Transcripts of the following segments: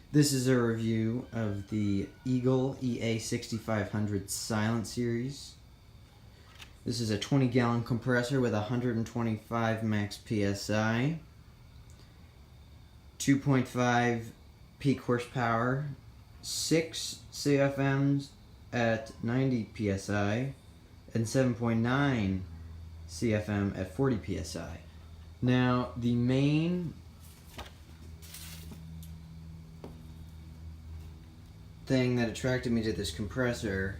This is a review of the Eagle EA-6500 Silent Series. This is a 20-gallon compressor with 125 max PSI, 2.5 peak horsepower, 6 CFMs at 90 PSI, and 7.9 CFM at 40 PSI. Now, the main thing that attracted me to this compressor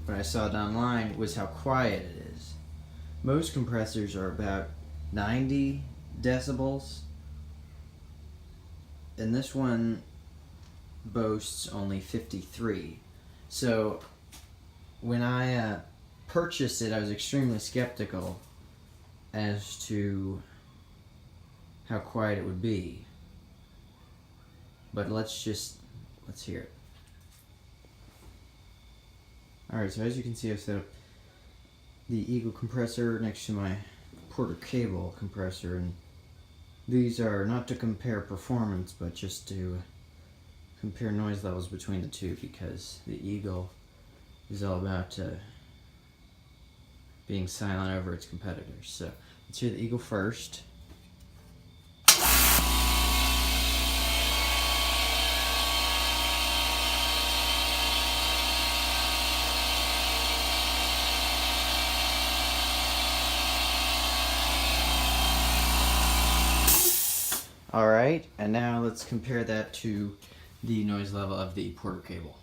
when I saw it online was how quiet it is. Most compressors are about 90 decibels, and this one boasts only 53. So when I purchased it, I was extremely skeptical as to how quiet it would be. But let's hear it. Alright, so as you can see, I've set up the Eagle compressor next to my Porter cable compressor, and these are not to compare performance, but just to compare noise levels between the two, because the Eagle is all about being silent over its competitors. So let's hear the Eagle first. Alright, and now let's compare that to the noise level of the Porter cable.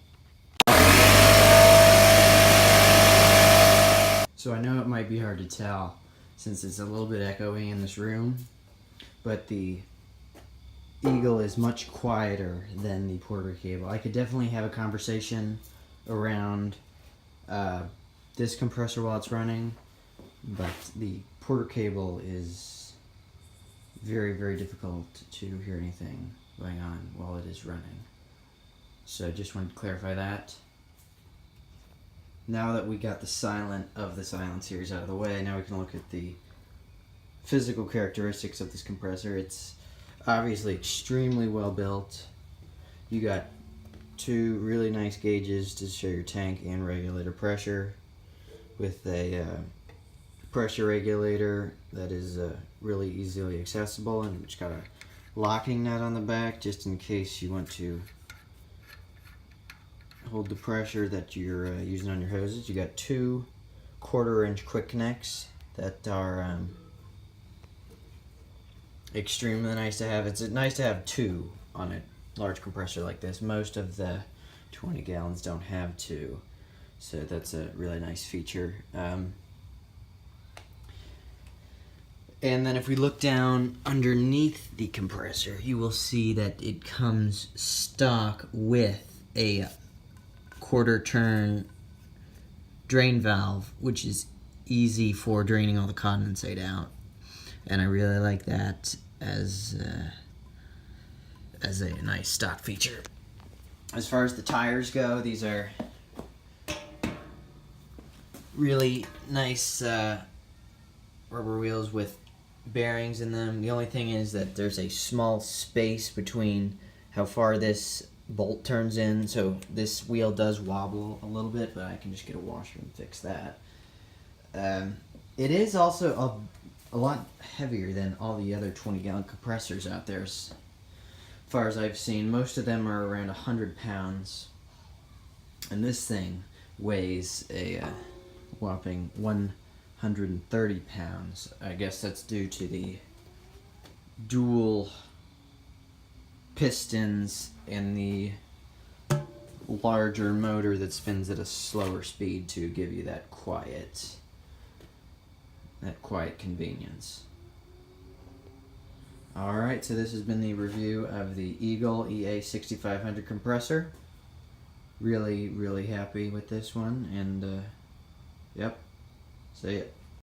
So I know it might be hard to tell since it's a little bit echoey in this room, but the Eagle is much quieter than the Porter cable. I could definitely have a conversation around this compressor while it's running, but the Porter cable is very, very difficult to hear anything going on while it is running. So just wanted to clarify that. Now that we got the silent series out of the way, now we can look at the physical characteristics of this compressor. It's obviously extremely well built. You got two really nice gauges to show your tank and regulator pressure, with a pressure regulator that is really easily accessible, and it's got a locking nut on the back just in case you want to hold the pressure that you're using on your hoses. You got two 1/4-inch quick connects that are extremely nice to have. It's nice to have two on a large compressor like this. Most of the 20 gallons don't have two, so that's a really nice feature. And then if we look down underneath the compressor, you will see that it comes stock with a 1/4 turn drain valve, which is easy for draining all the condensate out. And I really like that as a nice stock feature. As far as the tires go, these are really nice rubber wheels with bearings in them. The only thing is that there's a small space between how far this bolt turns in, so this wheel does wobble a little bit, but I can just get a washer and fix that. It is also a lot heavier than all the other 20-gallon compressors out there. As far as I've seen, most of them are around 100 pounds, and this thing weighs a whopping 130 pounds. I guess that's due to the dual pistons and the larger motor that spins at a slower speed to give you that quiet convenience. Alright, so this has been the review of the Eagle EA-6500 compressor. Really, really happy with this one, and yep, see ya.